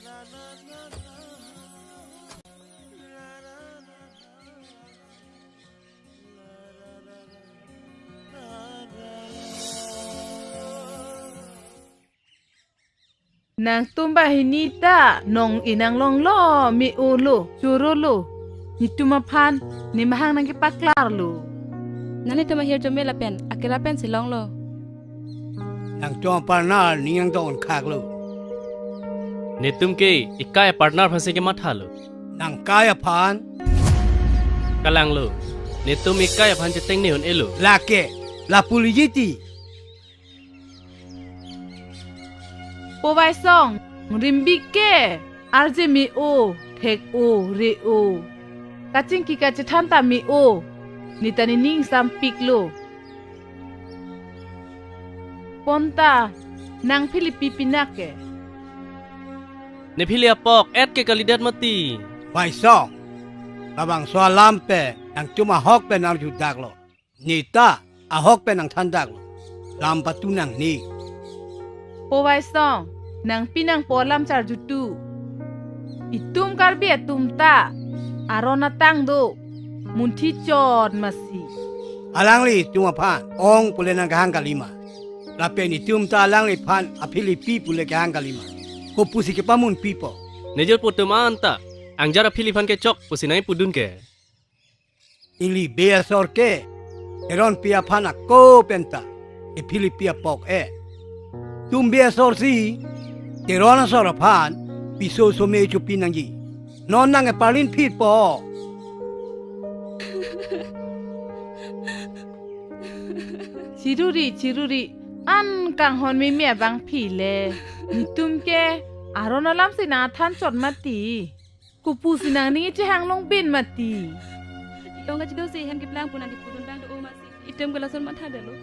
Nang tumba hinita nong inang long lo mi ulu curulu ni tumapan ni mahang nang kipaklar lu nani tuma hir jome la pen akira pen silong lo nang chong partner ni yang don khak lu ne tumke ikai partner phase ke matha lo nang kaya phan kalang lo ne tum ikai phan che teng ne on elo la ke la pulijiti po vai song rimbike arje mi o thek o re o kaching ki ka chanta mi o ni tani ning sam piklo ponta nang Philippi pinake ne philia pok et ke kalidat mati vai song labang so lampe nang cuma hok pe nang judak lo ni ta a hok pe nang thandak lo lam patu nang ni po vai song nang pinang polam char jutu itum karbi atum ta arona tang do munthi chot masi alang li cuma phan ong pule nang hang kalima la pe ni tum ta alang li phan a Philippi pule hang kalima ko pusi ke pamun pipo ne jol putum anta angjara philipan ke chok pusinai pudun ke ili bea sorke eron pia phana ko penta e Philippia pok e tum bea sorsi eron sor phan piso so me chu pinangi non nang e palin phit po chiruri an kang hon mi me bang phi le nitum ke arona lam sina than chot mati kupu sinang ni che hang long bin mati yong ga jido si hen ki plang punan di pudun bang do o masi item gala son matha de lo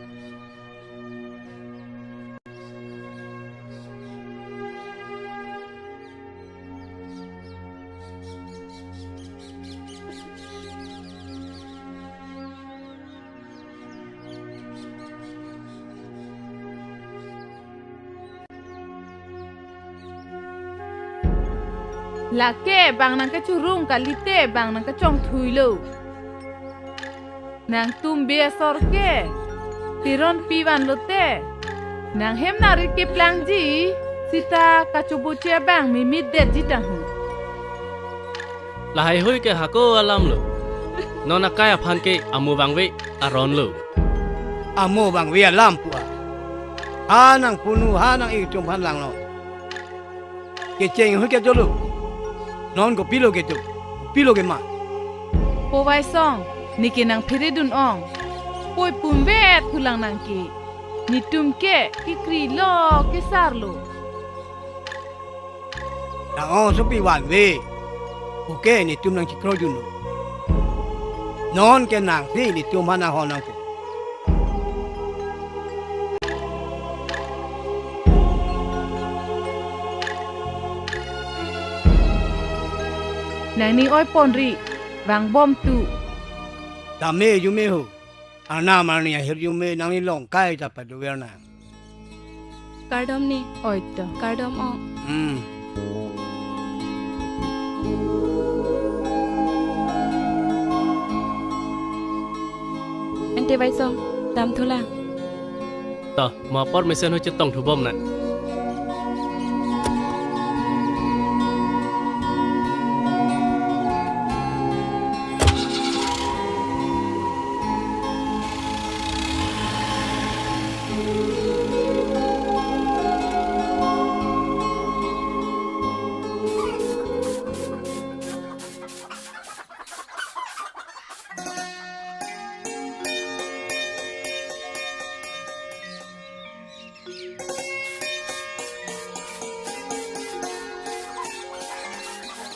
lake bang nang ka churung kalite bang nang ka chong thuilo nang tum be sor ke tiron piwan lote nang hem na ri ke plang ji sita ka chubu che bang mi mit de ji tang hu la hai hoi ke hako alam lo nona kaya phan ke amu bangwe aron lo amo bang we lam pu ha nang punu ha nang e tum phan lang lo ke cheng hu ke jolu non ko pilo ke ma po vai song ni ke nang phire dun ong poi pum vet thulang nang ki ni tum ke ki kri lo ke sar lo na on so pi wan we o ke ni tum nang ki kro ju no non ke nang si ni tum ha na ho nang ko nang ni oi ponri bang bom tu da me yu me ho ana ma ni her yu me nang ni long kai ta pa do wer na kardom ni oi to kardom o ente vai song tam thola ta ma permission ho che tong thu bom na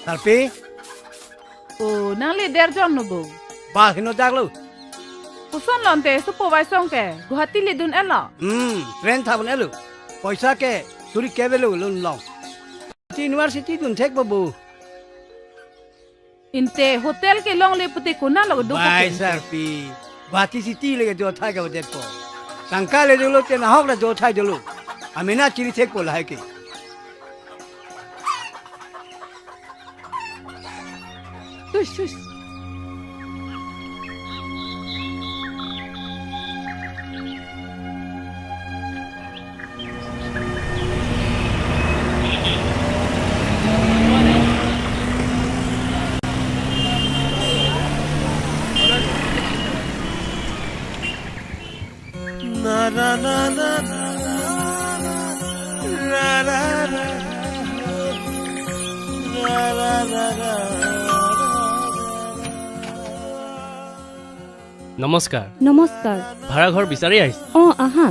Karbi o nang le der jon no bo ba hino dak lo puson lon te su po vai song ke guhati le dun ela train tha bone lo paisa ke suri ke belo lo long university dun thek babu inte hotel ke long le puti kuna lo du bai sarpi bati city le jo thai ka de ko tangka le lo te na hok la jo thai de lo amina chiri thek ko la hai ke হুস হুস নমস্কাৰ নমস্কাৰ ভাড়া ঘৰ বিচাৰি আহিছে আহা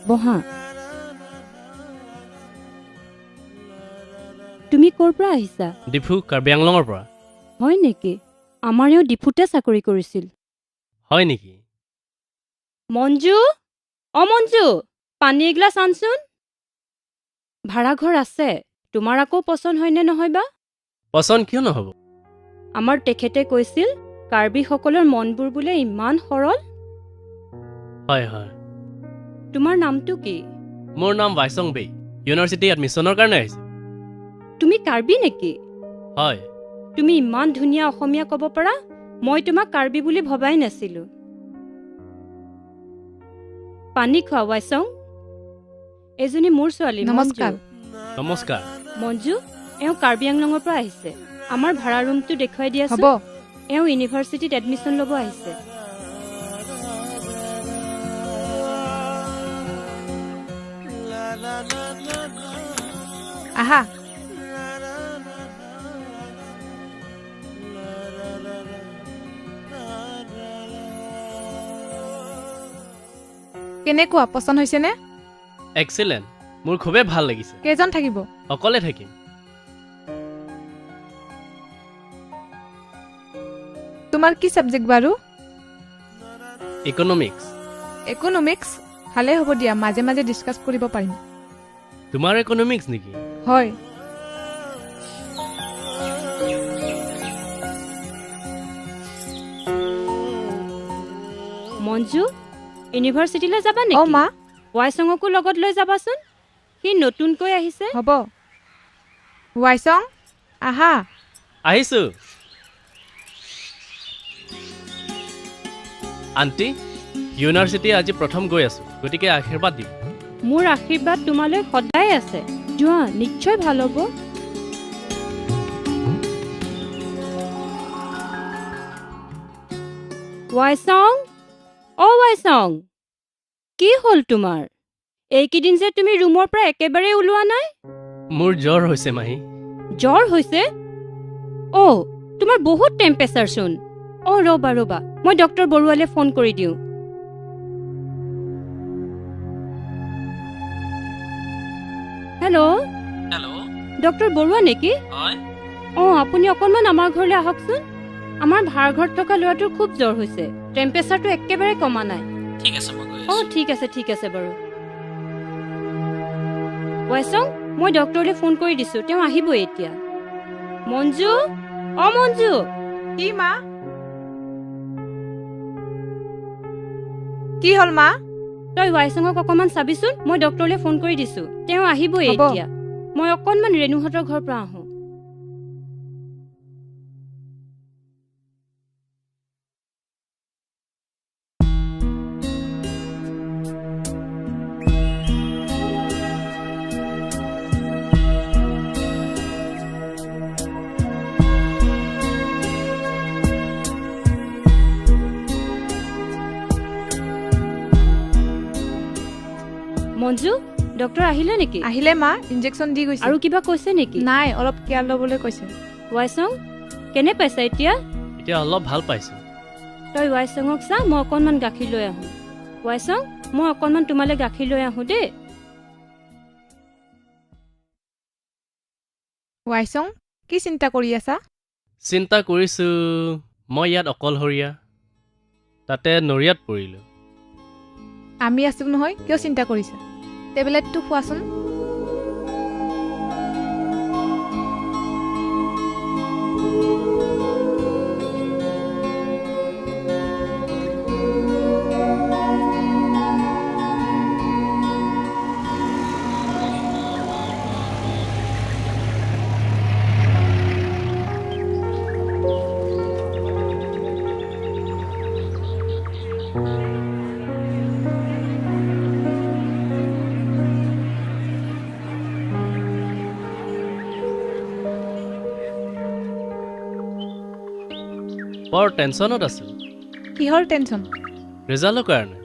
বহা তুমি ক'ৰ পৰা আহিছা ডিফু কাৰ্বি আংলঙৰ পৰা হয় নেকি আমাৰ এওঁ ডিফুতে চাকৰি কৰিছিল হয় নেকি মঞ্জু মঞ্জু পানী এগিলাচ আনচোন ভাড়া ঘৰ আছে তোমাৰ আকৌ পচন্দ হয়নে নহয় বা পচন্দ কিয় নহ'ব আমাৰ তেখেতে কৈছিল কাৰ্বিসকলৰ মনবোৰ বোলে ইমান সৰল হয় হয় তোমাৰ নামটো কি মোৰ নাম বাইচং বেই ইউনিভাৰ্চিটি এডমিশ্যনৰ কাৰণে আহিছে তুমি কাৰ্বি নেকি হয় তুমি ইমান ধুনীয়া অসমীয়া ক'ব পাৰা মই তোমাক কাৰ্বি বুলি ভবাই নাছিলো পানী খোৱা বাইচং এজনী মোৰ ছোৱালী নমস্কাৰ নমস্কাৰ মঞ্জু এওঁ কাৰ্বি আংলঙৰ পৰা আহিছে আমাৰ ভাড়া ৰুমটো দেখুৱাই দিয়াচোন হ'ব এওঁ ইউনিভাৰ্চিটিত এডমিশ্যন ল'ব আহিছে আহা কেনেকুৱা পচন্দ হৈছেনে এক্সিলেণ্ট মোৰ খুবেই ভাল লাগিছে কেইজন থাকিব অকলে থাকিম তোমাৰ কি ছাবজেক্ট বাৰু ইকনমিক্স ইকনমিক্স ভালে হ'ব দিয়া মাজে মাজে ডিছকাছ কৰিব পাৰিম তোমাৰ ইকনমিক্স নেকি হয় মঞ্জু ইউনিভাৰ্চিটিলৈ যাবা নেকি মা ৱাইচঙকো লগত লৈ যাবাচোন সি নতুনকৈ আহিছে হ'ব ৱাইচং আহা আহিছোঁ আণ্টি ইউনিভাৰ্চিটি আজি প্ৰথম গৈ আছোঁ গতিকে আশীৰ্বাদ দিম মোৰ আশীৰ্বাদ তোমালৈ সদায় আছে যোৱা নিশ্চয় ভাল হ'ব ৱাইচং ৱাইচং কি হ'ল তোমাৰ এইকেইদিন যে তুমি ৰুমৰ পৰা একেবাৰে ওলোৱা নাই মোৰ জ্বৰ হৈছে মাহী জ্বৰ হৈছে তোমাৰ বহুত টেম্পাৰেচাৰ চোন ৰ'বা মই ডক্টৰ বৰুৱালে ফোন কৰি দিওঁ হেল্ল' ডক্টৰ বৰুৱা নেকি আপুনি অকণমান আমাৰ ঘৰলৈ আহকচোন আমাৰ ভাড়া ঘৰত থকা ল'ৰাটোৰ খুব জ্বৰ হৈছে টেম্পাৰেচাৰটো একেবাৰে কমা নাই ঠিক আছে বাৰু ৱাইচং মই ডক্টৰলৈ ফোন কৰি দিছো তেওঁ আহিবই এতিয়া মঞ্জু মঞ্জু কি মা কি হ'ল মা তই ৱাইচঙক অকণমান চাবিচোন মই ডক্টৰলৈ ফোন কৰি দিছো তেওঁ আহিবই হ'ব। এতিয়া মই অকণমান ৰেণুহঁতৰ ঘৰৰ পৰা আহোঁ মঞ্জু ডক্টৰ আহিলে নেকি আহিলে মা ইনজেকশ্যন দি গৈছে আৰু কিবা কৈছে নেকি নাই অলপ কেয়াৰ ল'বলৈ কৈছে ৱাইচং কেনে পাইছা এতিয়া এতিয়া অলপ ভাল পাইছোঁ তই ৱাইচঙক চা মই অকণমান গাখীৰ লৈ আহোঁ ৱাইচং মই অকণমান তোমালৈ গাখীৰ লৈ আহোঁ দেই ৱাইচং কি চিন্তা কৰি আছা চিন্তা কৰিছোঁ মই ইয়াত অকলশৰীয়া তাতে নৰিয়াত পৰিলোঁ আমি আছো নহয় কিয় চিন্তা কৰিছা টেবলেটটো খোৱাচোন বৰ টেনশ্যনত আছোঁ কিহৰ টেনশ্যন ৰিজাল্টৰ কাৰণে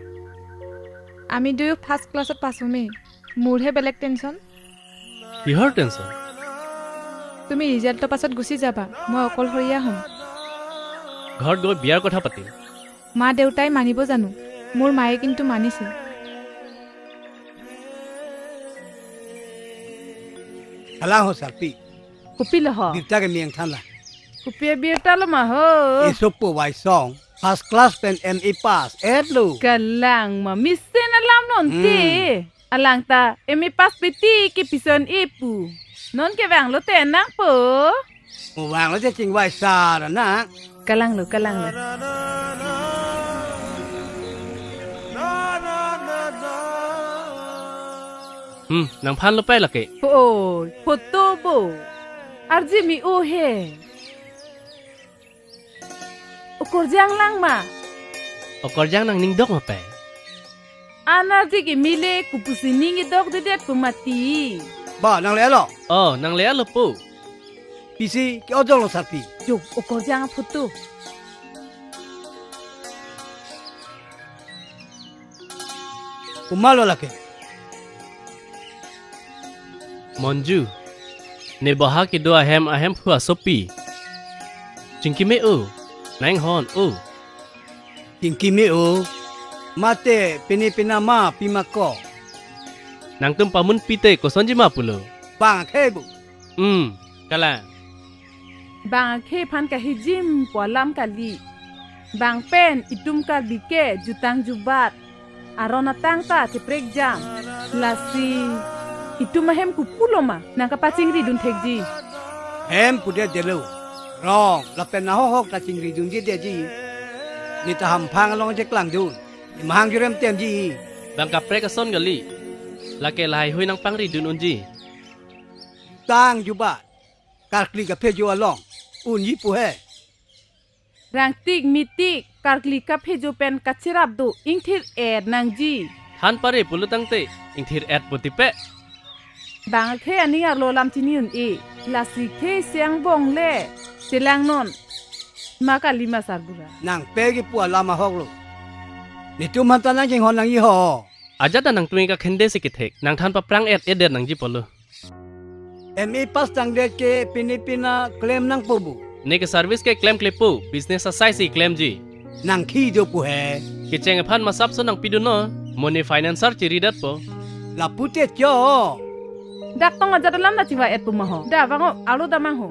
আমি দুয়ো ফাৰ্ষ্ট ক্লাছত পাছ হ'মেই মোৰহে বেলেগ টেনশ্যন কিহৰ টেনশ্যন তুমি ৰিজাল্টৰ পাছত গুচি যাবা মই অকলশৰীয়া হ'ম ঘৰত গৈ বিয়াৰ কথা পাতিম মা দেউতাই মানিব জানো মোৰ মায়ে কিন্তু মানিছে Alang ho sarpi. Kupi lah ho. Kita ke miang than la. Kupi birta lo mah ho. Isupu wai song. First class pen ME pass. Lu. Kalang mah misen alam nonte. Alang ta emi pas piti ki pison ipu. Non ke bang lo tenang po. Wang lo je ching wai sa ra na. Kalang lo. นางพันแล้วไปละเกะ Oh, foto bo. Arji mi o he. Ukur jang lang ma. เอากอดย่างนางนิ่งดอกมาไป Anarji ki mile kupusi ningi dok dedet pemati. Ba nang le lo. อ๋อนางเลี้ยละปู Pisi ki ojong lo sarpi. Jom ukur jang foto. Kumalo la ke. มอนจูในบ่ฮักกิดัวแฮมอะแฮมผัวซอปีจิงกิเมอูนางฮอนอู Tingki me o. Mate pini pinama pimako. นางตึมปามุนปีเตก็สนจิมาปุโล Bang ke bu. กะละ Bang ke pan ka hijim po lam kali. Bang pen itum ka bike jutang jubat. Arona tang ta te prek jam. Lasi itu mahem ku pulo ma nang kapacing ri dun thekji. Hem pude delu. Rong la pen na ho hok ta ching ri jung ji de ji. Ni ta ham phang long je klang dun. Ni mahang ju rem tem ji. บางกับเปรกะซอนกะลีละเกลายหุยนางปังรีดุนอุนจี Tang ju ba. Kar kli ka phe ju along. Un yi pu he. Rang tik mitik karkli ka phejo pen kachirap do ingthir ed nang ji. ฮันปารีปุลุตังเตอิงทีร์แอดปุติเปะ Bang ke ani ar lo lam tini un e. Lasi ke siang bong le. Silang non. Maka lima sarbura. Nang pe ki pu alama hok lo. Ni tu man ta nang jing hon nang yi ho. อาจจะนางตุยกับเคนเดสิกิเทกนางทันปะปรังเอ็ดเดนนางจีปอลู ME pas tang de ke pinipina claim nang pu bu. ในกับ service ke claim clip ปู business size claim จี Nang khi jo pu he. กิจเจงพันมาซับซ้อนนางปิดุนอ money financer จีรีดัดปอ La pute cho. Dak tong aja dalam na ciwa et pumaho. Da bango alu damang ho.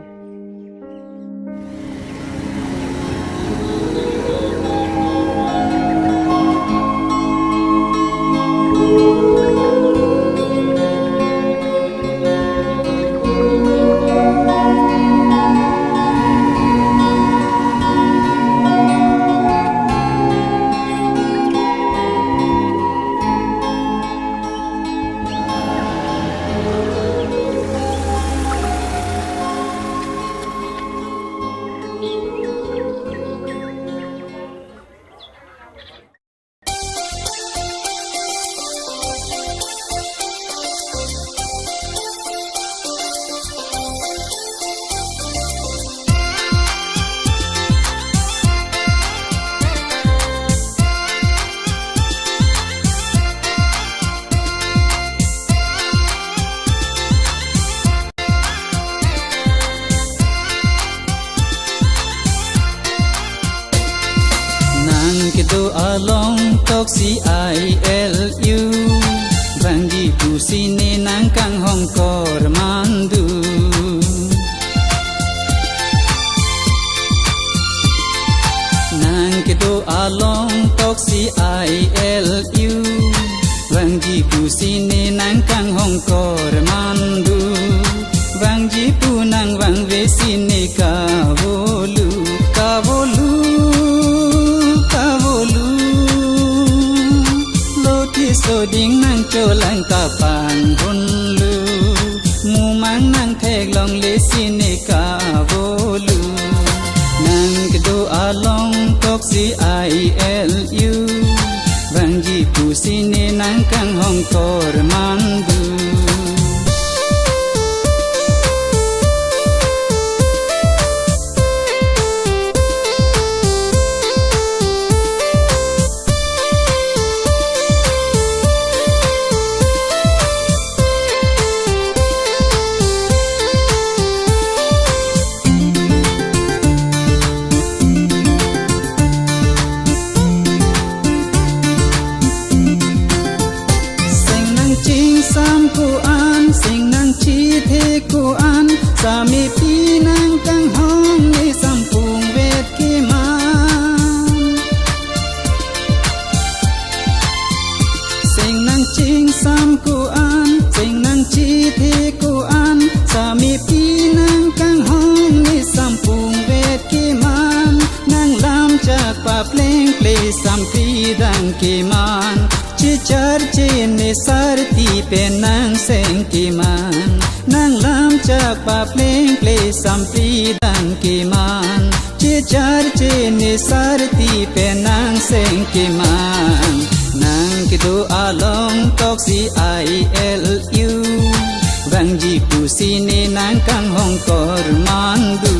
Along tok CILU Banggi pusine nang kang hong kor mandu Nang kedo along tok CILU Banggi pusine nang kang hong kor mandu Banggi punang bang vesine kavolu kavolu Soding nang cholang kapang hunlu Mumang nang thek long le sine ka volu Nang kedo along tok CILU Bangji pusine nang kang hong kor mandu ามีพี่นางกังห้องในสัมพุงเวทกีมันเสียงนางจริงซ้ำกูอันเสียงนางจีที่กูอันสามีพี่นางกังห้องในสัมพุงเวทกีมันนางลำจากป่าเพลงเพลงสัมพีดังกีมันจิจารเจนสารตีเป็นนางเสงกีมันนางลำจากป่าเพลงเพลงสัมพีดังกีมันจิจารเจนสารตีเป็นนางเสงกีมันนางกิดูอาลองตอกซีไอเอลยูวังจีกูซีเนนางกังห้องกอรมันดู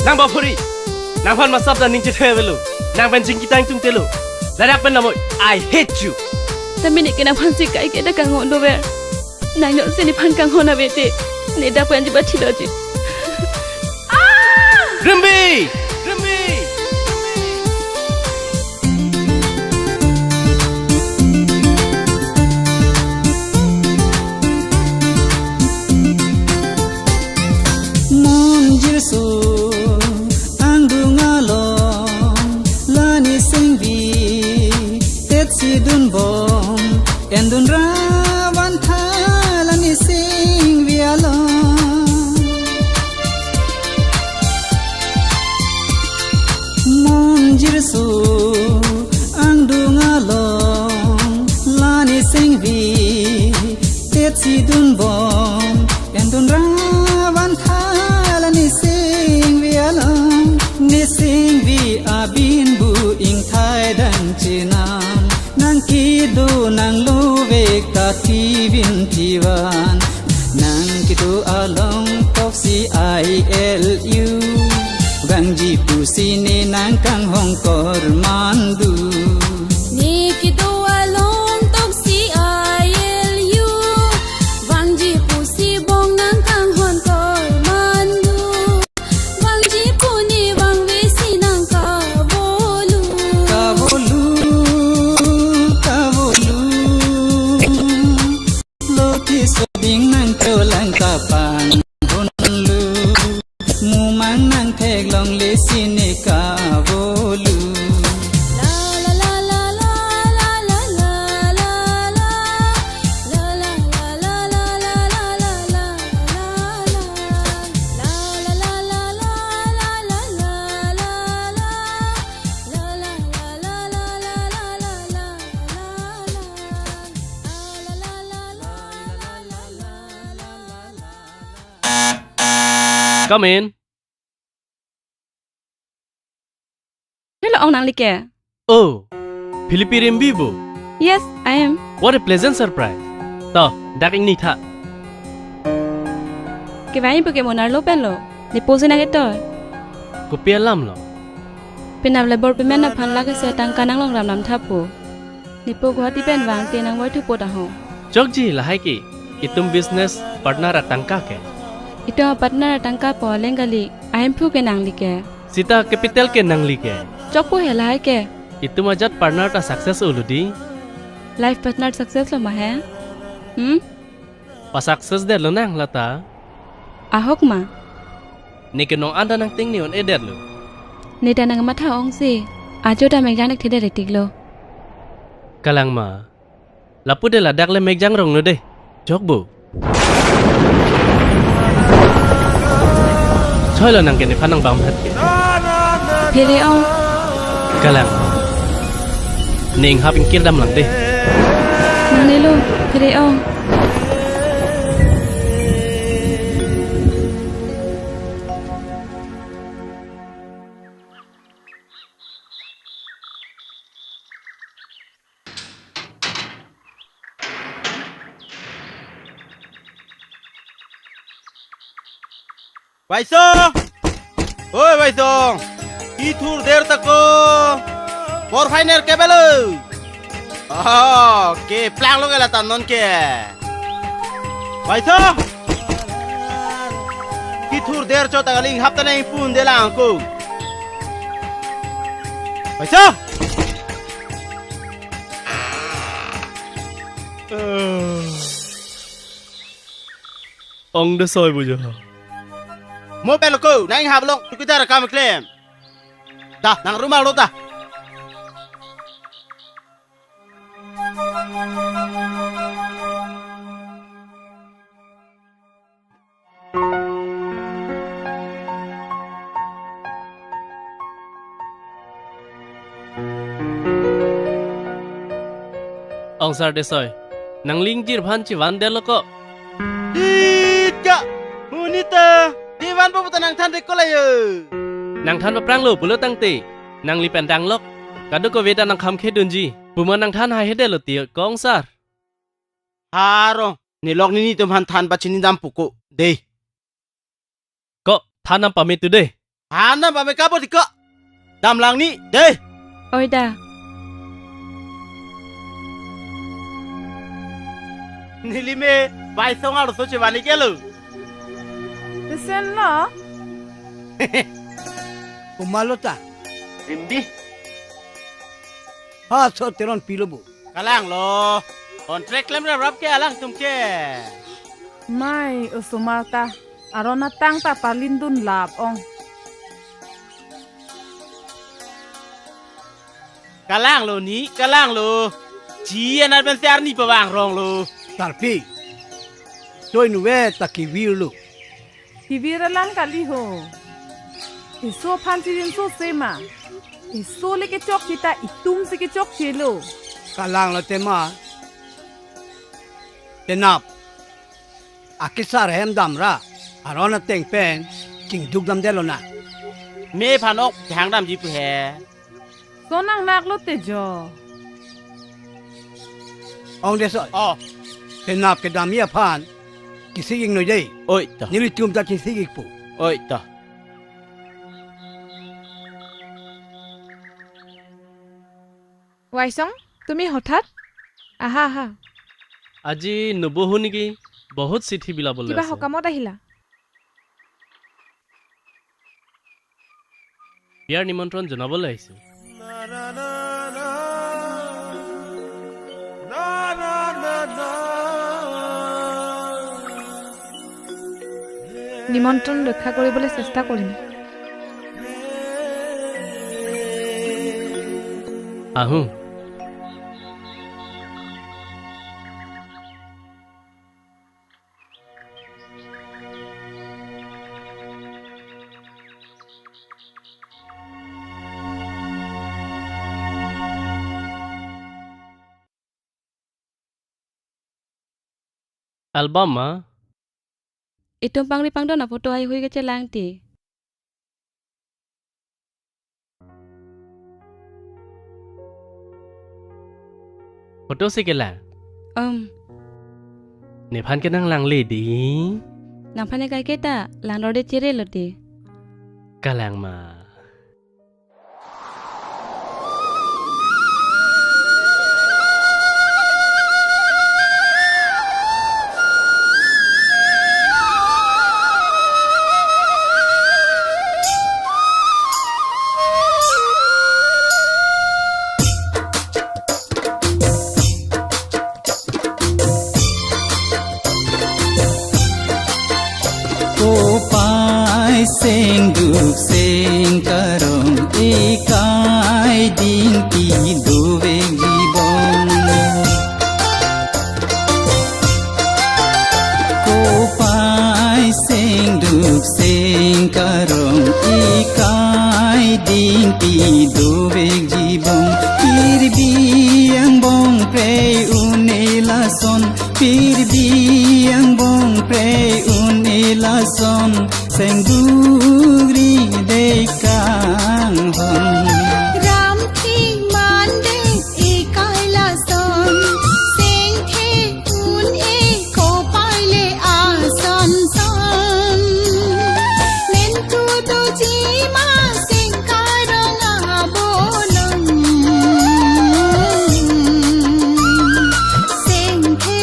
นางบอกพอดีนางพันมาซับดันนิงจะเทเวลูนางเป็นจิงกิตังจุงเตลูและรักเป็นนามวย I hate you Tapi ni kena panci kai kita kangon do ber. Nang yo sini pan kangon na bete. Ni da pan jibat chilo ji. Rimbi Rimbi Mon jirsu andunga long lani singvi tetsi dun bom endun rawan thalani singvi along Mon jirsu andunga long lani singvi tetsi dun bom endun rawan thalani singvi along ni singvi abin bu ing thai dan chinam nang kidu nang lu vek ta thi vin thiwan nang kidu along toksi I L U bang ji pu si ne nang kang hong kor mandu Ni kido along tok si ILU Wang ji pu si bong nang kang hon kor mandu Wang ji pu ni wang we si nang ka bolu kavolu kavolu lo ti so ding nang to lang ka pan hun lu mu mang nang thek long le si ne ka volu La la la la la la la la la la La la la la la la la la la La la la la la la la la la La la la la la la la la Come in Hello, ông nang like. Oh Philippi Rimbi bo Yes, I am. What a pleasant surprise To daking ni tha Cái váy bữa món nào pen lo. Ni pose na cái Ko pia lam lo Penam labor pemen na phan la cái xe tăng kanang long ram nam thap po. Ni po gwa ti pen wang te nang wai thu po da ho. Chok ji la hai ki itum business partner atangka ke Ito partner tangka po lengali. I am phu ke nang like. Sita capital ke nangli ke Chok po helai ke. Itum ajat partner ta success uludi Life partner success lo ma hai. Pa success de lo nang lata Ahok ma. Ni ke nong anda nang ting ni on edet lo Ni da nang ma tha ong si. Ajo da meg janak thede tik lo. Kalang ma Lapu de la dak le meg jang rong no de Chok bo Choi lo nang ke ni phanang bam phat ke Phire ong. Kalang Ning hap in kir dam lang de Nang ne lo. Phire ong. Vai song, oi vai song, itur der tako, por final ke belu, ke plan lo ke la tanon ke, vai song, itur der cho tagaling hap tanay pun de lang ko, vai song, Ông đã soi bây giờ. Mau pelok kau, nang hablong, tu kita rekam klaim. Dah, nang rumah lo dah. Ông sao để soi? Nang ling jir phan chi van del ko. Tidak, munita. Diwan pun nang than rekol ayo. Nang than prang lo pulo tang ti. Nang li pen dang lok. Kadu ko veda nang kham khe dunji. Puma nang than hai hedel ti kong sar. Haro, ni lok ni tum han than bacini dam puku. Deh. Ko than nam pamit tu deh. Hana ba me kapo di ko. Dam lang ni, deh. Ôi đà, Ni lime, bai song alo so chewani kelu. Sen lo. Kumalota. Rimbi, Ha so teron pilobu. kalang lo. Kontrak klaim rap ke alang tum ke. Mai usumata. Arona tang ta palindun lap ong. Kalang lo ni, kalang lo. Jian ar ben siar ni pawang rong lo. Tarpi. Toy nuwe takiwilu. Kiviralan kali ho. Iso pantirin so sema. Iso leke chok kita itum se ke chok chelo. Kalang lo tema. Tenap. Akisar hem damra. Arona teng pen. King duk dam delo na. Me phanok thang dam ji pu he. So nang nak lo te jo. Ong deso. Oh, Tenap ke damia pan. Kisiging no day. oi ta, Nili tum ta kisigik po. oi ta. ৱাইচং তুমি হঠাৎ আহা আহা আজি নবহু নেকি বহুত চিঠি বিলাবলৈ কিবা আছে সকামত আহিলা বিয়াৰ নিমন্ত্ৰণ জনাবলৈ আহিছো নিমন্ত্ৰণ ৰক্ষা কৰিবলৈ চেষ্টা কৰিম আহো album ma itong pangli-pangdo na foto ay huy ka lang ti. photo se kela ne phan ke nang lang le di Nang panay kay kita, lang lorde chire lo ti. kalang ma Sing duk sing karong ikai ding ti duwe gibong ko pai sing duk sing karong ikai ding ti duwe gibong kirbi ang bong pre unela son kirbi ang bong pre unela son Seng dugri dekang hon Ram thi man de ikai la son Seng the un e ko pai le a son son Nen tu do ji ma seng karong a bolong Seng the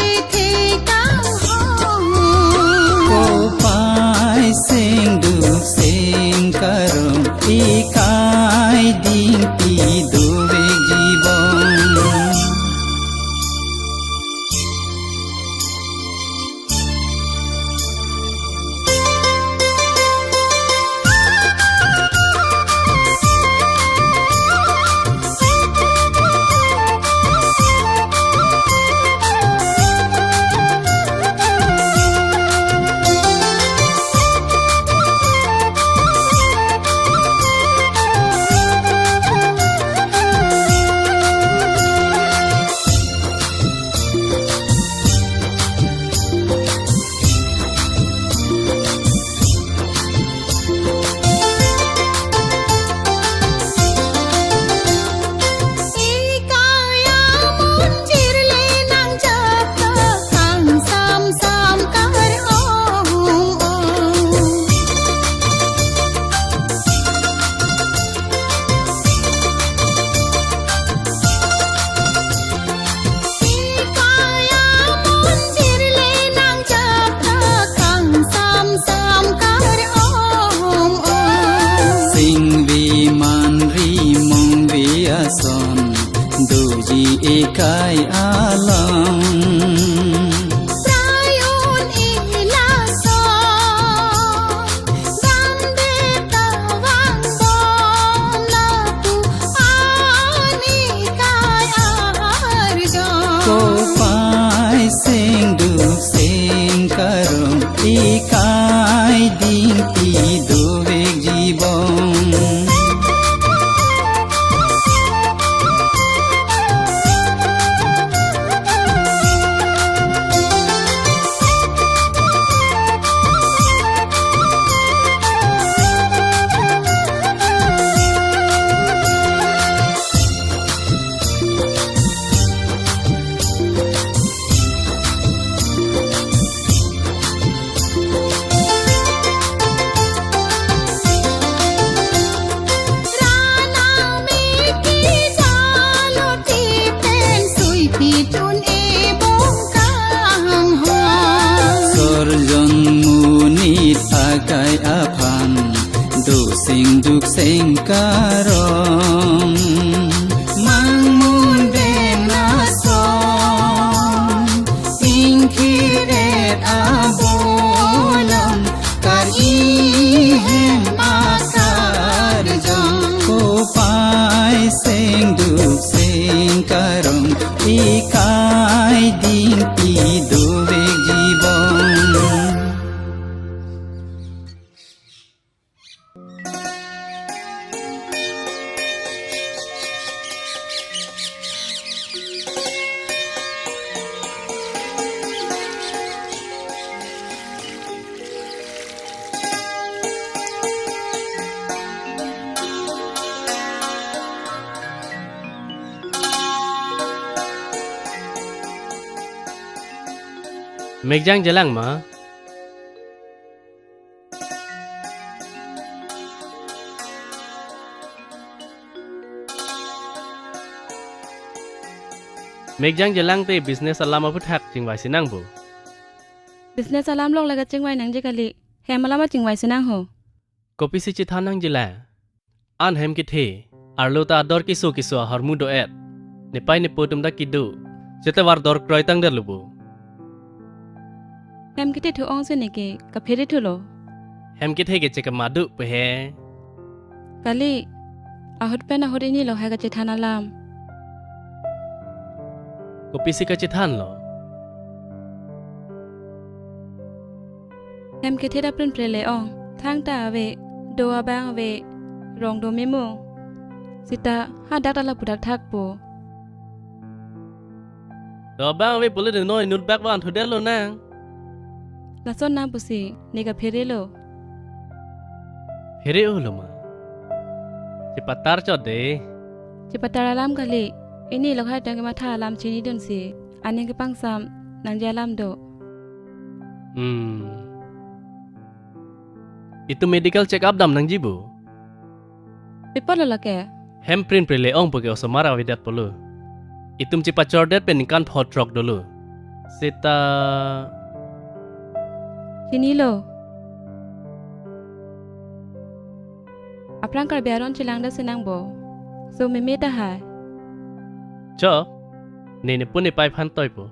cao hong Ko pai sing duk bet abolam Karbi hem akarjong Ko pai sing du sing karong Ikai din pidubig jibong Megjang jalang ma. Megjang jalang te business alam apa thak jingwai sinang bu. business alam lok laga chingwai nang je kali hem alama chingwai sinang ho Kopi si chithanang jila. An hem kithe. Arlo ta ador kiso harmu do et. Nepai ne potum da kidu. Jete war dor kroitang der lubu. hem kite thu ong se neke ka pheri thu lo Hem kithe ke cheka madu pe he. kali ahut pe na hori ni lo ha ga che thana lam Kopi si ka chithan lo. hem kite da prin prele ong thang ta ave do abang ave rong do memo sita ha dak la pudak thak po Do bang we pole de noi nut bak wan thodel lo nang. la son na pusi ne ka pheri lo Here o lo ma. Cipatar cho de. che patara lam kali ini lo ha dang ma tha lam chini don si ane ke pang sam nang ja lam do Itu medical check up dam nang jibu. pipol lo la ke Hem print prele ong poke osomara vidat polo. Itum cipa chordet penikan phot rock dulu. Sita chini lo aprang kar biaron chilang da senang bo so me meta ha cho. Nene pune pai phan toy po.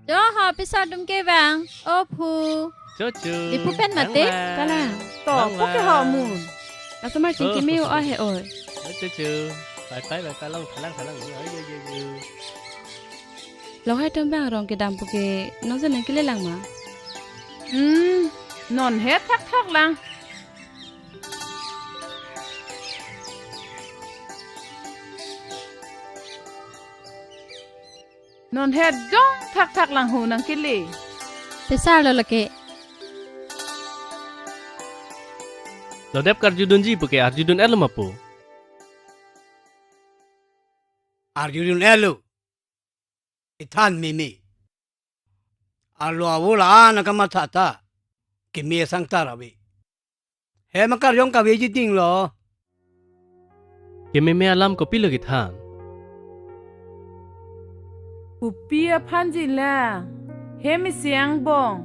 Jo ha pisa dum ke bang o phu Cho chu. Ipu pen mate kala To poke ha mun. asomar chingki me o he oi Cho chu. Pai long thalang. Yo. lo hai tom bang rong ke dam pu ke no se nang kile lang ma Non he thak lang. Non he dong thak lang ho nang kili. pisa lo lake Lo dep kar judun ji poke ar judun elo mapo. Arjun elu. Ithan mimi. Arlo awula nakamatata. Kimi sang tarabi. He makarjong ka veji ting lo. Ke me alam kopi lo githan. Upia phanji la. He mi siang bong.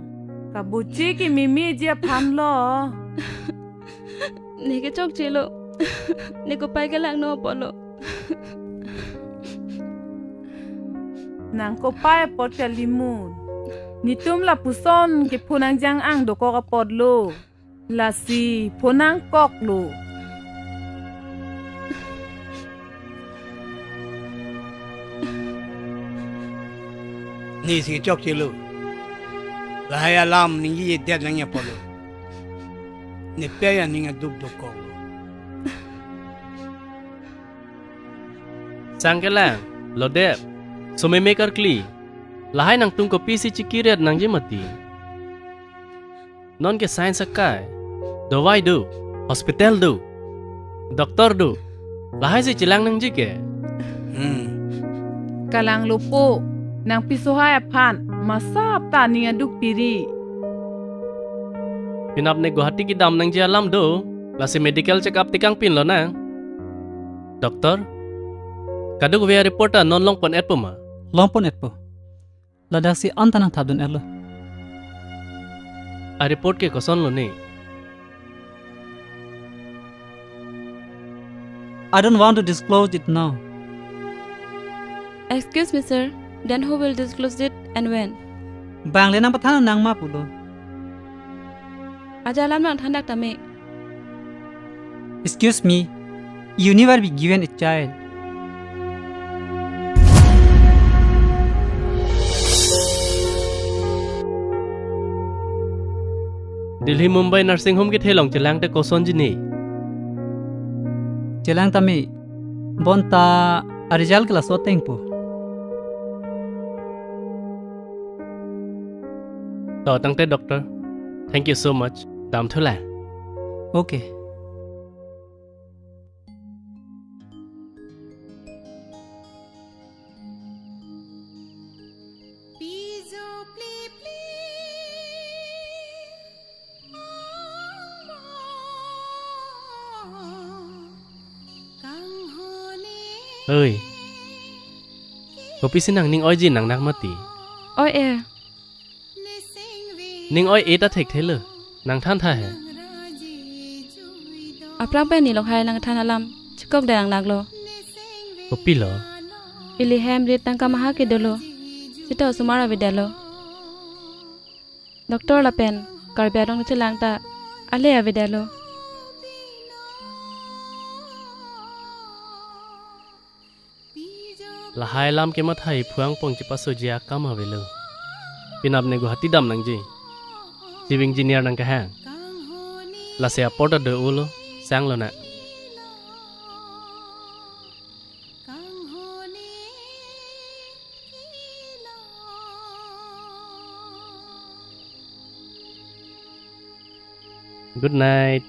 Kabuchi ki mimi jia phan lo. ne ke chok chelo ne ko pai ke lang no polo Nang ko pai pot ka limun. Nitum la puson ke punang jang ang do ko ka pot lo. La si punang kok lo. Ni si chok chilu. Lahaya lam ningi dead nang ya polo. Ni peya ninga duk ko. Sangkelang. Lo dep. So me maker kli. Lahai nang tung kopi si cikiret nang je mati. Non ke science akai. Dawai do. Hospital do. Doktor do. Lahai si cilang nang je ke. Kalang lupo. Nang pisuhaya phan. Masap ta ninga duk piri. Pinap ne Guwahati ki dam nang je alam do. Lasi medical check up tikang pin lo nang. Doktor. Kaduk via reporter non long pon et poma. Lompon etpo. Ladak si antanang thabdun erlo. A report ke koson lo ni. I don't want to disclose it now. excuse me sir then who will disclose it and when Bang le nang pathan nang ma pulo. Aja alam nang thandak tame. Excuse me. You never be given a child. Delhi Mumbai nursing home ke thelong chelang te koson jini. Chelang tami. Bonta arijal kala soteng po. To tang te doctor. Thank you so much. Dam thula. Okay. Piso pli pli kang hone Ơi. Kopi sinang ning oi jin nang nak mati. Oi e. ne sing ve Ning oi eta thek thele. Nang than tha he. raji chui do Aprang pe ni lok hai nang than alam. Chikok dang nak lo. ne sing ve Kopi lo. Ili hem rit tang ka maha ke dolo. Sito sumara vidalo. Doktor la pen. Karbi adong chelang ta. Ale avidalo. Lahai lam ke mathai phuang pong chipa sojia kam avelo. Pinap ne Guwahati dam nang ji. Chief engineer nang ka hang. La se aporta de ulo sang lo na. kang hone Good night.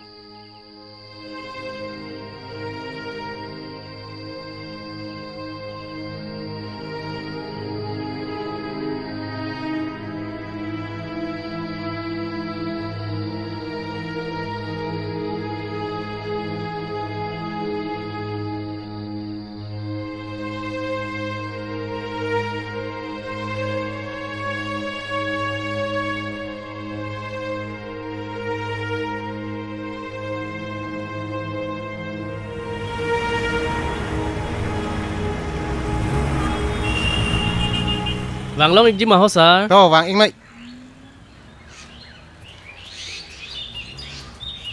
Vàng long ik ji ma ho sir. To wang ing lai.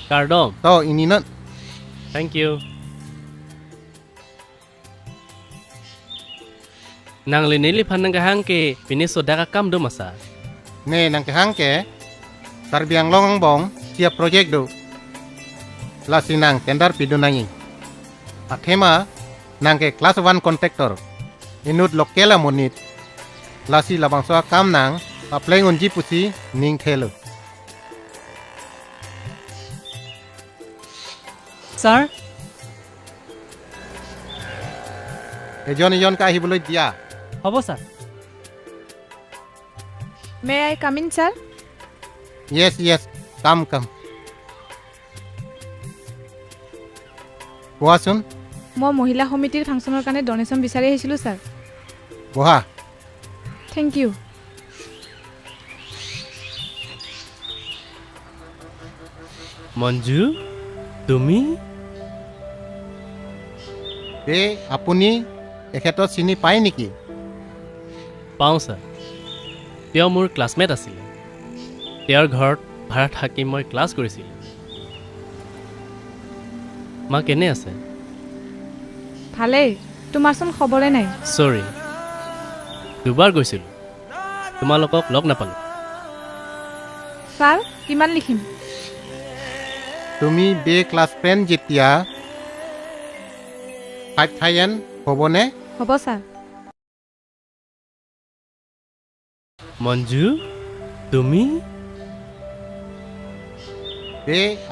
Cardom. To ini nan. Thank you. Nang linili phan nang ka hang ke pini soda ka kam do masa. Ne nang ke hang ke. Tarbiang long ang bong siap project do. La sinang tender pidu nangi. Akhema nang ke class 1 contractor. Inut lokela monit. Lasi labang soa kam nang apleng unji pusi ning thelo. Sir, Ejon ka ahibuloi dia. hobo sir. May I come in, sir? Yes, come. কোৱাচোন মই মহিলা সমিতিৰ ফাংচনৰ কাৰণে donation বিচাৰি আহিছিলোঁ, sir. বহা thank U. Manju তুমি আপুনি এখেতক চিনি পায় নেকি? পাওঁ ছাৰ। তেওঁ মোৰ ক্লাছমেট আছিলে। তেওঁৰ ঘৰত ভাড়া থাকি মই ক্লাছ কৰিছিলোঁ। মা কেনে আছে? ভালেই, তোমাৰচোন খবৰে নাই। চৰি, দুবাৰ গৈছিলোঁ, তোমালোকক লগ নাপালোঁ। ছাৰ, কিমান লিখিম? তুমি ক্লাছ ফ্ৰেণ্ড যেতিয়া 5,000 হ'বনে? হ'ব ছাৰ। মঞ্জু তুমি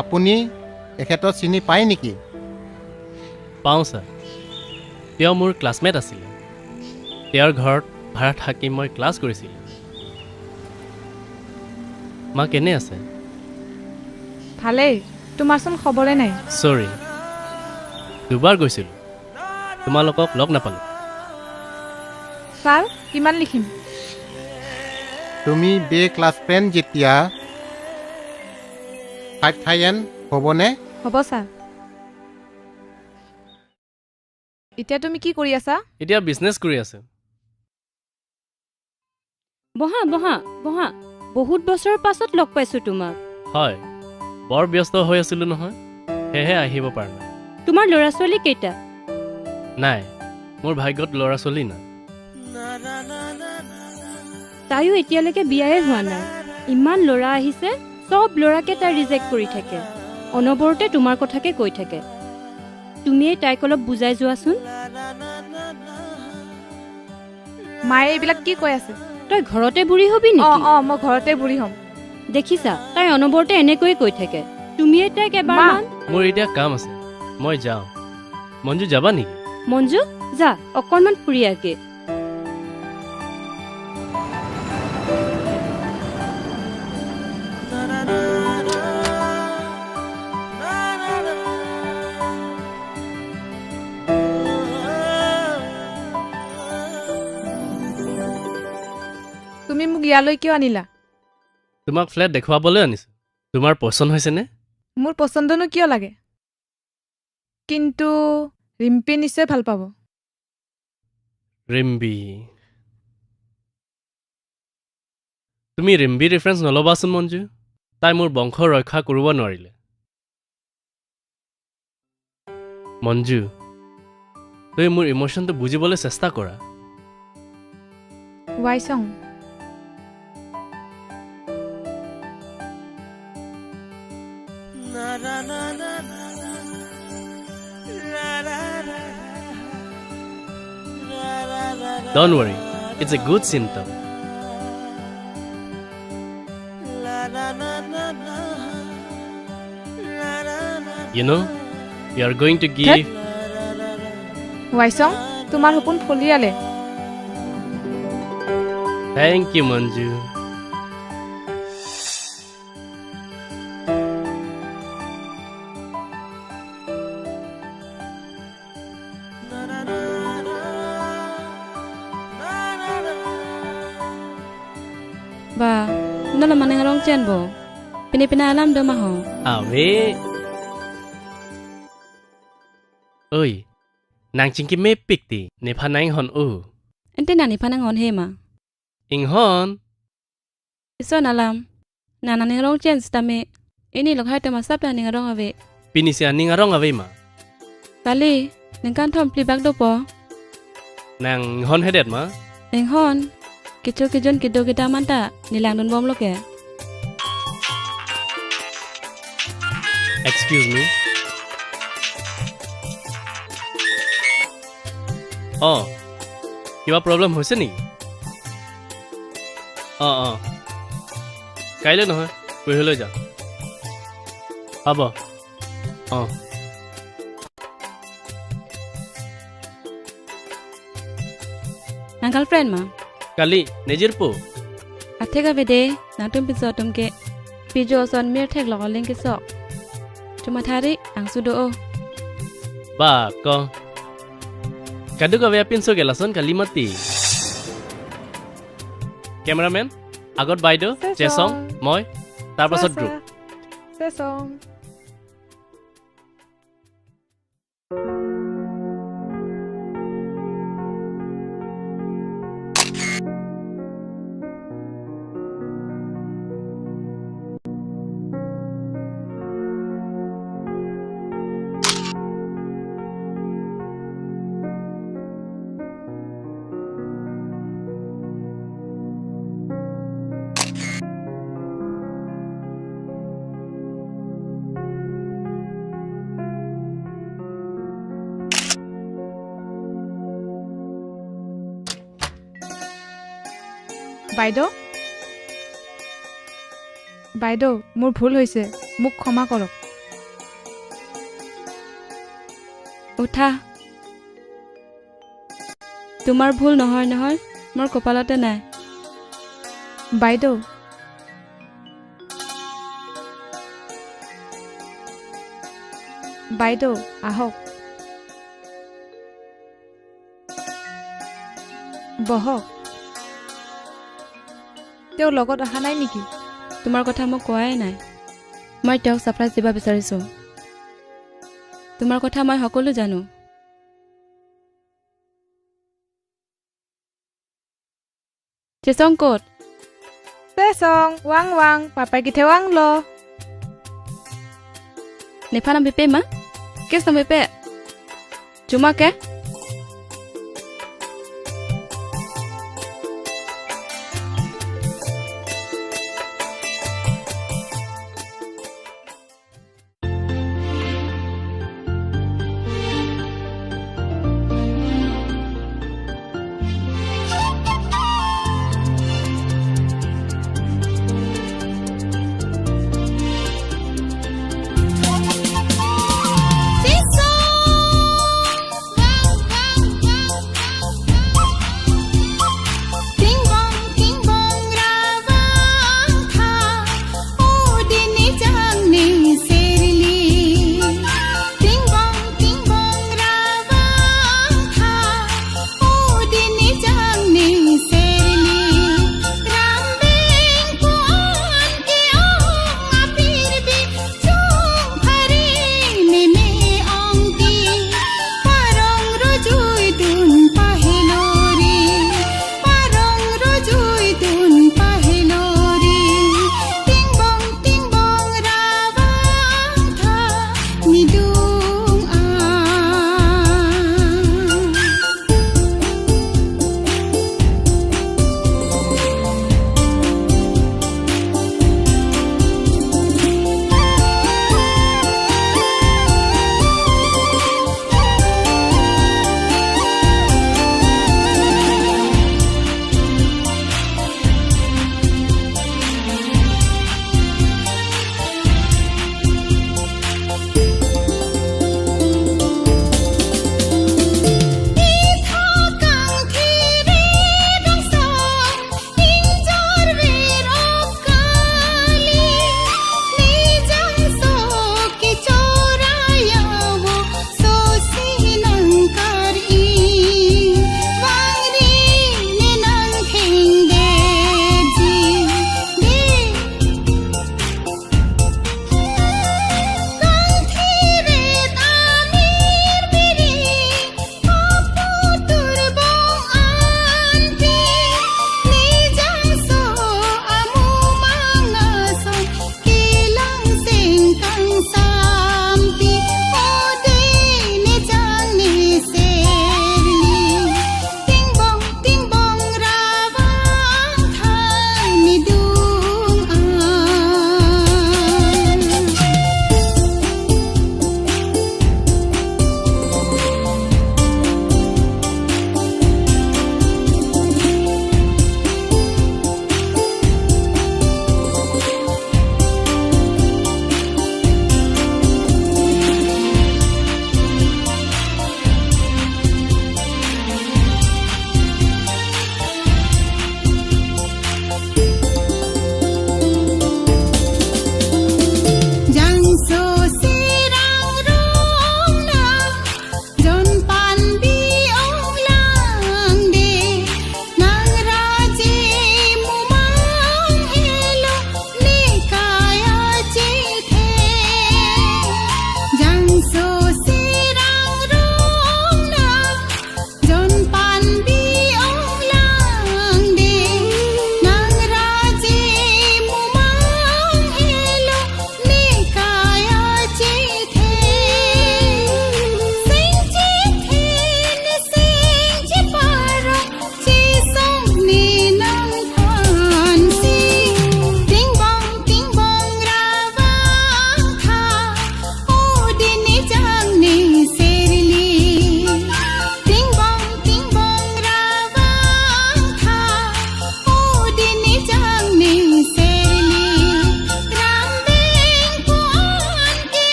আপুনি এখেতক চিনি পায় নেকি? পাওঁ ছাৰ। তেওঁ মোৰ ক্লাছমেট আছিলে। তেওঁৰ ঘৰত ভাড়া থাকি মই ক্লাছ কৰিছিলোঁ। মা কেনে আছে? ভালেই, তোমাৰচোন খবৰে নাই। চৰি, দুবাৰ গৈছিলোঁ, তোমালোকক লগ নাপালোঁ। ছাৰ, কিমান লিখিম? তুমি ক্লাছ ফ্ৰেণ্ড যেতিয়া 5,000 হ'বনে? হ'ব ছাৰ। এতিয়া তুমি কি কৰি আছা? এতিয়া বিজনেছ কৰি আছোঁ। বহা বহা বহা বহুত বছৰৰ পাছত লগ পাইছো তোমাক হয় বৰ ব্যস্ত হৈ আছিলো নহয় সেয়েহে আহিব পৰা নাই তোমাৰ ল'ৰা ছোৱালী কেইটা নাই মোৰ ভাগ্যত ল'ৰা ছোৱালী নাই তাইও এতিয়ালৈকে বিয়াই হোৱা নাই ইমান ল'ৰা আহিছে সব ল'ৰাকে তাই ৰিজেক্ট কৰি থাকে অনবৰতে তোমাৰ কথাকে কৈ থাকে তুমিয়ে তাইক অলপ বুজাই যোৱাচোন মায়ে এইবিলাক কি কৈ আছে তই ঘৰতে বুঢ়ী হবি নেকি মই ঘৰতে বুঢ়ী হ'ম দেখিছা তাই অনবৰতে এনেকৈ কৈ থাকে তুমিয়ে তাইক এবাৰমান মোৰ এতিয়া কাম আছে মই যাওঁ মঞ্জু যাবা নেকি মঞ্জু যা অকণমান ফুৰি আগে তুমি মোক ইয়ালৈ কিয় আনিলা তোমাক ফ্লেট দেখুৱাবলৈ আনিছো তোমাৰ পছন্দ হৈছেনে মোৰ পচন্দনো কিয় লাগে কিন্তু ৰিম্পী নিশ্চয় ভাল পাব ৰিম্বি তুমি ৰিম্বি ৰেফাৰেঞ্চ নল'বাচোন মঞ্জু তাই মোৰ বংশ ৰক্ষা কৰিব নোৱাৰিলে মঞ্জু তুমি মোৰ ইমোশ্যনটো বুজিবলৈ চেষ্টা কৰা ৱাইচং Don't worry, it's a good symptom. You know, you are going to give... ৱাইচং তোমাৰ সপোন ফলিয়ালে Thank you, Manju. ba nala manang rong chen bo pini alam do ma ho Awe. Oi, nang chingki me pikti ne phanang hon u. ente na ni phanang on he ma Ing hon. iso nalam nana ni rong chen sta me ini lok hai ta ma sap ni rong ave Pini si aning arong ave ma. kali nang kan thom pli bak do po Nang hon hedet ma. eng hon kijon kido kita manta nilang don bom lo ke Excuse me. Oh. Kiba problem hoise ni? Kaile নহয় কইহলৈ যা হ'ব nang girlfriend ma কালি নিজের পো athe ga bede na tum pi so tum ke pi jo son mir thek lo ling ke so tuma thari ang su do o বা ক কাদু কবে পিনছো গেলাছন কালি মতি cameraman আগত বাইদেউ জেসং মই তাৰ পাছত গ্ৰুপ চেচং বাইদেউ মোৰ ভুল হৈছে মোক ক্ষমা কৰক উঠা তোমাৰ ভুল নহয় নহয় মোৰ কপালতে নাই বাইদেউ আহক বহক তেওঁ লগত অহা নাই নেকি তোমাৰ কথা মোক কোৱাই নাই মই তেওঁক সাৰপ্ৰাইজ দিব বিচাৰিছো তোমাৰ কথা মই সকলো জানো চেচং ক'ত song wang wang papai ki thewang lo. Ne phana bepe ma. Kes na bepe. Cuma ke?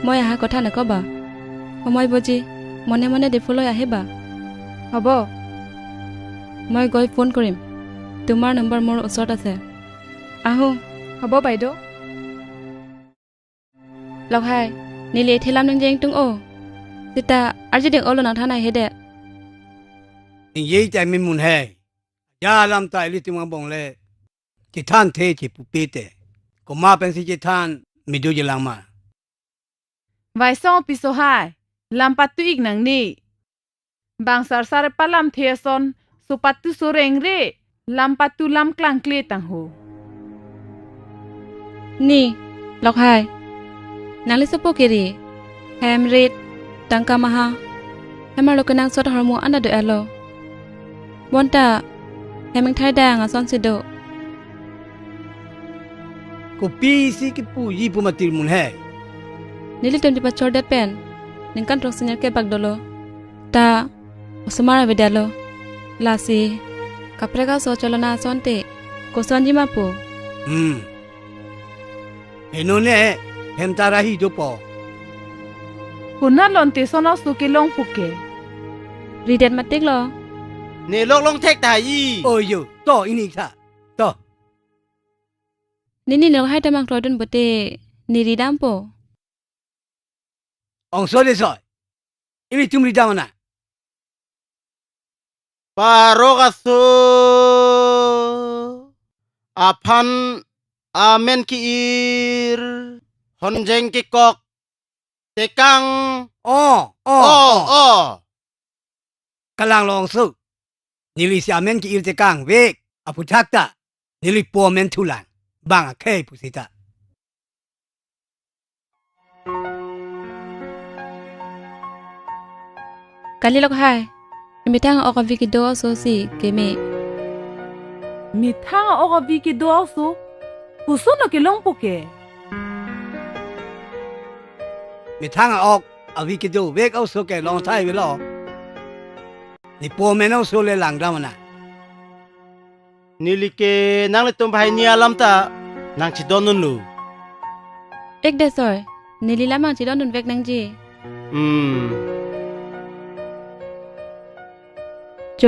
মই আহা কথা নকবা সময় বুজি মনে মনে ডিফুলৈ আহিবা হ'ব মই গৈ ফোন কৰিম তোমাৰ নম্বৰ মোৰ ওচৰত আছে আহোঁ হ'ব বাইদেউ লগাই নিলি থেলাম নং জেং তুং অ চিতা আজি দেখ অল নাথা নাই হেদে Ye tại mình muốn hè, ya làm tại lý tiếng bông lệ, chỉ than thế chỉ phụ bê tệ, có mà bên sĩ chỉ than mình đâu chỉ làm mà. Vai song piso hai, lam patu ik nang ni. Bang sar sar palam theason, so patu soreng re, lam patu lam klang kle tang ho. นี่ล็อกไฮนางลิสโปเกรีแฮมริดตังกามาฮาแฮมาโลกนางสดฮอร์โมอันดาเดอโลบอนตาแฮมิงไทยแดงอ่ะซอนซิโด Có pi sĩ cái phụ gì phụ mà tìm muốn hè. นี่ลิเต็มที่ปัจจุบันเด็ดเป็นหนึ่งกันตรงสัญญาเก็บบักโดโลตาอุสมาราเวเดโลลาซีกับประกาศโซจลนาซอนเตกุศลจิมาปู Nó nè, hem ta ra hi do po. Kuna lon te sono su ke long puke. รีเดนมาติกโล นี่โลกลงเทคตายยี่ Ôi yo, to ini sa, to. นี่เราให้ตะมังรอดุนบุเตนี่รีดามโป Ông số đi rồi, ini tum đi đâu nè. ปารกสุอาพันอาเมนกีอิรฮอนเจงกิกอกเตกัง Kalang long su, nili si amen ki irte kang vek, apu takta, nili po men tulang, bang a kay pusita. กาลิล็อกไฮมีทางออกวิกิโดโซซีเกเม Mi thang oka viki do so. Kusono ke long puke. Mi thang a ok, a wiki do vek au so ke long thai vi lo. Ni po men au so le lang da mana. นี่ลิเกนางเลยตุ้มไพเนียลำตานางชิดอนนุนลู เอ็กเดซอยนี่ลีลามังจิดอนนุนเวกนังจีโจ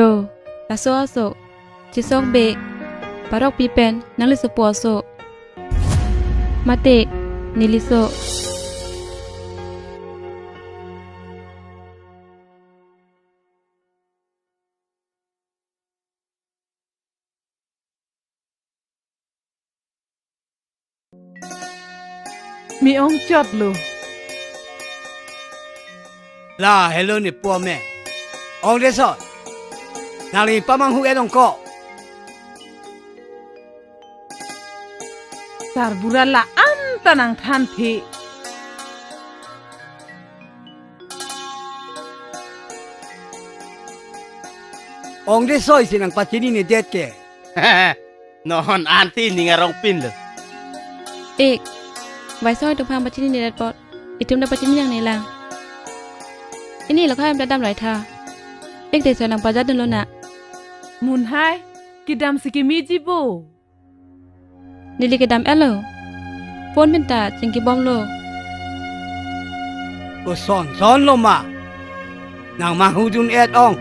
ลาโซอาโซจิซอกเบปารอกปีเป็นนังลิสปัวโซมาเตนิลิโซMi ong chot lo. La hello ni po men. Ông de so. Nali pa mang hu e dong ko. Sarbura la anta nang than the. Ông de so si nang pachini ni det ke. นอนอ่านที่นี่ไงร้องปิ้นเลย เอกไว้ซอยตุพามปัจจินีเดดปอดอิทุมดาปัจจินีอย่างในลางอินี่เราก็ให้มันดำไหลทาเอกเดซอยหลังปาจัดเดินโลนะ Mun hai, kidam sikimi jibo. นิลิกดำเอลโลโฟนเป็นตาจิงกิบอมโล Ko son lo ma. Nang mang hu dun et ong.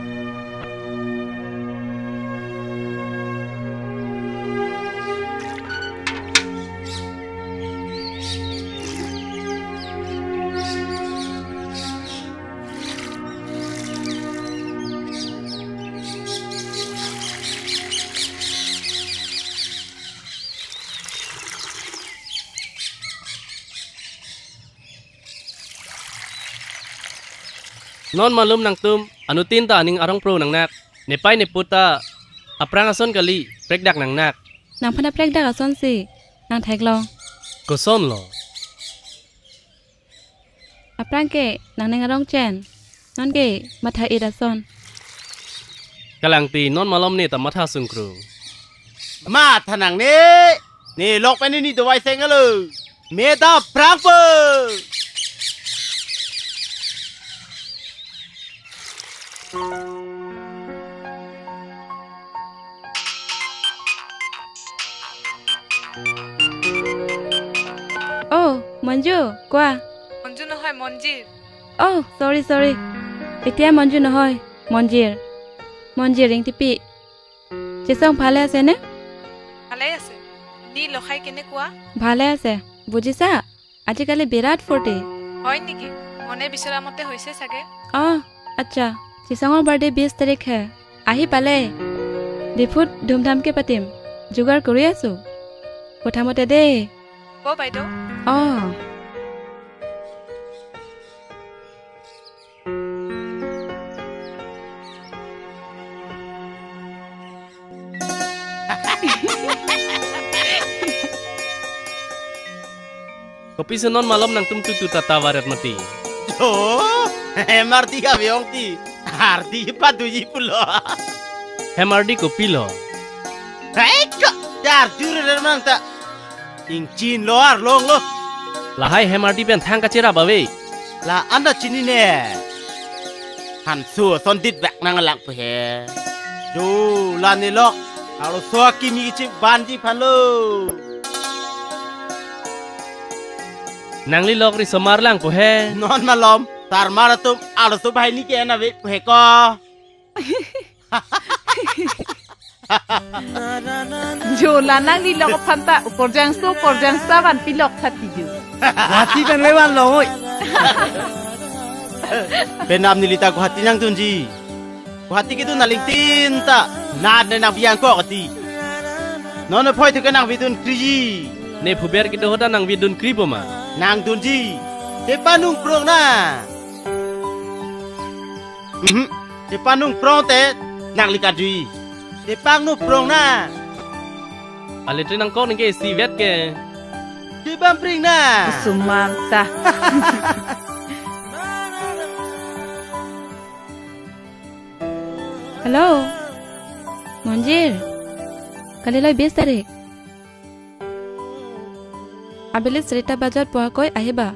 Non malum nang tum anutin ta aning arong pro nang nak nepay ne puta aprang ason kali prekdak nang nak นางพนับแรกได้กับซ้อนสี่นางแทกลอง ko son lo อัปรางเกะนางในงร้องแจนนอนเกะมาทายเอดาซอน kalang ti non malom ne ta matha sung kru มาถนังนี้นี่โลกไปนี่ตัวไวเซงกันเลยเมตาพรางเฟอร์ โอ้มันจูกว่า Manju নহয় মঞ্জিৰ โอ้ sorry এতিয়া মঞ্জু নহয় মঞ্জিৰ ring টিপি চেচং ভালে আছেনে? ভালে আছে নি লখাই কেনেকুৱা? ভালে আছে বুজিছা আজিকালি বিৰাট ফূৰ্তি। হয় নেকি? মনে বিচৰা মতে হৈছে চাগে। আচ্ছা চিচঙৰ বাৰ্থডে 20 তাৰিখে আহি পালে ডিফুত ধুমধামকে পাতিম যোগাৰ কৰি আছো কথামতে দেই। বাইদেউ Kopi senon malam nang tum tutu tata warat mati. Hemardi aviong ti. Ardi patuji pulo. Hemardi kopi lo. Hei kak, jar juru remang tak. Ing chin lo ar long lo. Lahai hemardi pen thang kacira bawe. La anda cini ne. Han su sondit bak nang lak pe. Jo la ni lok. Alo so kini cip banji palo. Nang li lok ri somar lang po he. Non malom. Tar maratum alo so bhai ni ke na ve pe ko. Jo lanang ni lok phanta uporjang sa ban pilok thati ju. Hati kan lewan loi. Benam nilita ko hati nang tunji. Ko hati kitu naling tinta. Nad na nang biang ko kati. Non phoi tu ke nang vidun kriji. Ne phuber ki dohoda nang vidun kripo ma. Nang tunji. Te panung prong na. Te panung prong te nang likadui. Te pang nu prong na. Ale tri nang ko ning ke si vet ke. Te bam pring na. Sumanta. Hello' Manjir কালিলৈ 20 তাৰিখ আবেলি 4টা বজাত পোৱাকৈ আহিবা।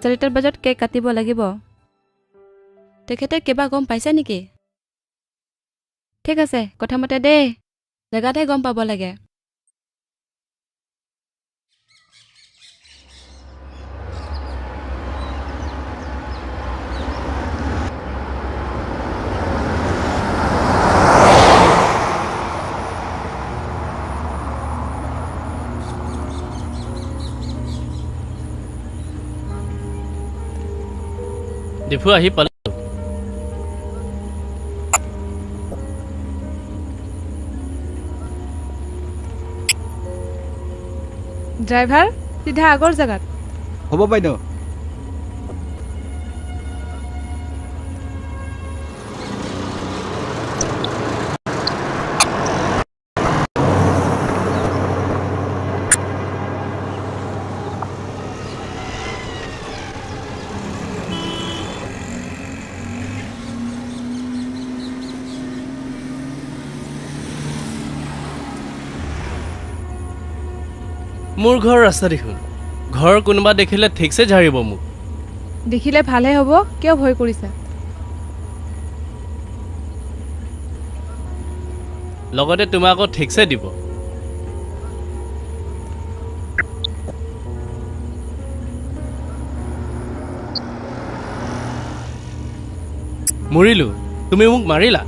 4টা বজাত cake কাটিব লাগিব। তেখেতে কিবা গম পাইছে নেকি? ঠিক আছে কথামতে দেই জেগাতহে গম পাব লাগে। Difu ahi pal. ড্ৰাইভাৰ সিধা আগৰ জাগাত। হ'ব বাইদেউ। মোৰ ঘৰ ৰাস্তা দেখোন ঘৰ কোনোবা দেখিলে ঠিকছে ঝাৰিব মোক। দেখিলে ভালহে হ'ব কিয় ভয় কৰিছা? লগতে তোমাকো ঠিকছে দিব। মৰিলো তুমি মোক মাৰিলা।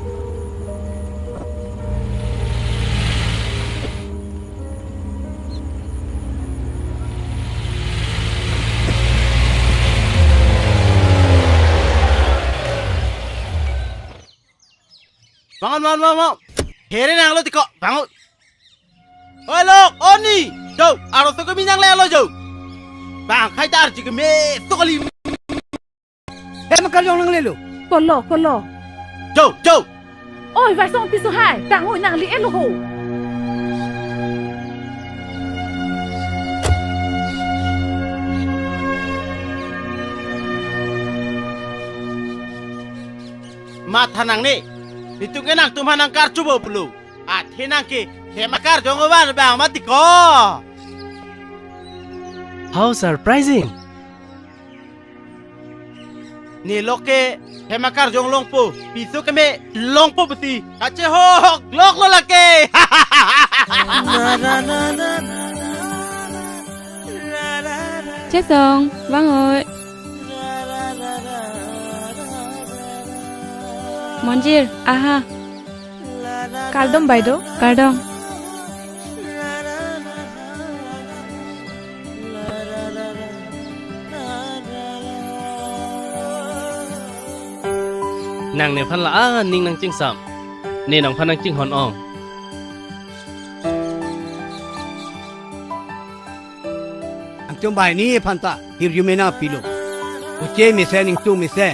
Bangun. Here nang lo tiko, bangun. Oi lo, oni. Jauh, aro tu kami nang lo jauh. Bang, khai tar jika me tu kali. Akarjong nang lelo. Kolo. Jauh. Oi vai song pisu hai tang oi nang li elo ho. Mata nang ni. Itu kenang tuman nang kar coba pulu. Nang ke hemakar jongoban bang mati ko. How surprising. Ni loke hemakar jong longpo. Pisu keme longpo beti. Kace ho lok lo lake. Chết xong vâng ơi মঞ্জিৰ আহা কালদম বাইদেউ Kardong nàng này phan lã ninh nàng chinh sạm nên nàng phan nàng chinh hòn ong ang tung bài ni phanta hirjumena pilo uche mi se ning tu mi se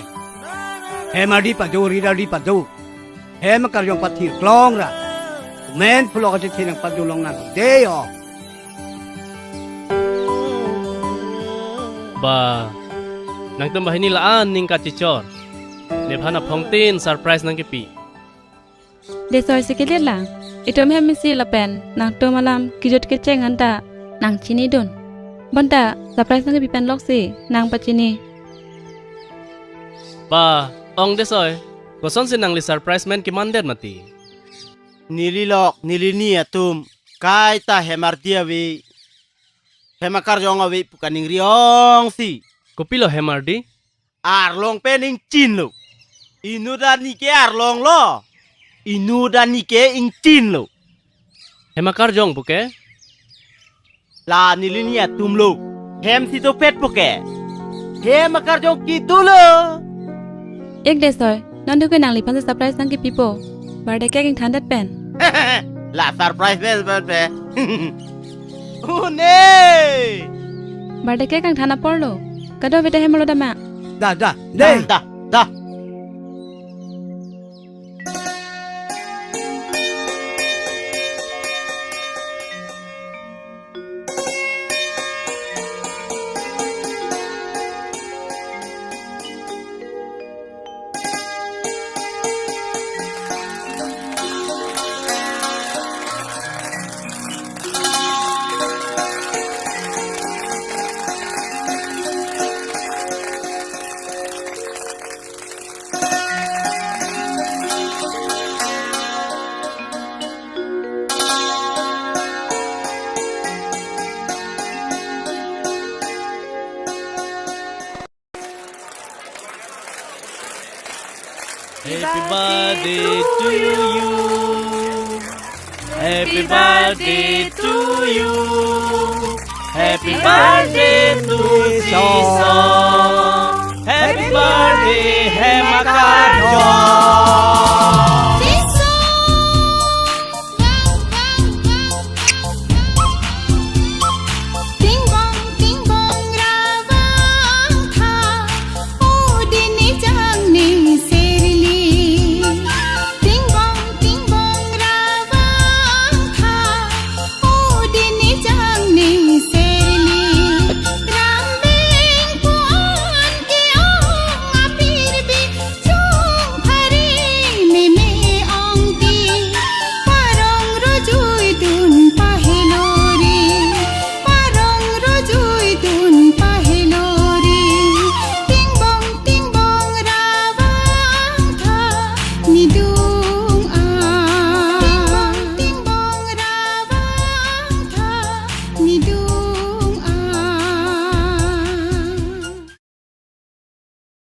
he ma di pa do ri da di pa do he ma kar yong pathi klong ra men phulo ka chi nang pa do long na de yo bà nàng tâm bahini lã ninh ka chi chor ne phan ap phong tin surprise nang ki pi เดซอยสิกิเลล่ะอิตอมแฮมิซีละแปนนางตัวมาลามกิจดกิจแจ้งอันตานางชินีดนบันตาเซอร์ไพรส์นางกิเป็นล็อกสินางปัจจินี bà ong de soy ko son sin nang li surprise man ki mandet mati Nililok nilinia tum kai ta hemar dia we hemakar jong awe pukaning riong si ko pilo hemardi arlong pening chin lo inudan ni ke arlong lo inudan ni ke ing chin lo hemakar jong puke la nilinia tum lo hem si to pet puke hemakar jong ki tu lo เอกเดซอยนอนดูกันนางลิพันจะเซอร์ไพรส์นางกิปีโปบาร์เดแกกิงทันดัดเป็น la surprise bel be une บาร์เดแกกิงทันอปอลโลกระโดดไปได้ให้มาโลดามะ da da da Happy birthday to you. Happy birthday to you. Happy birthday to Song. Happy birthday, Hemakar.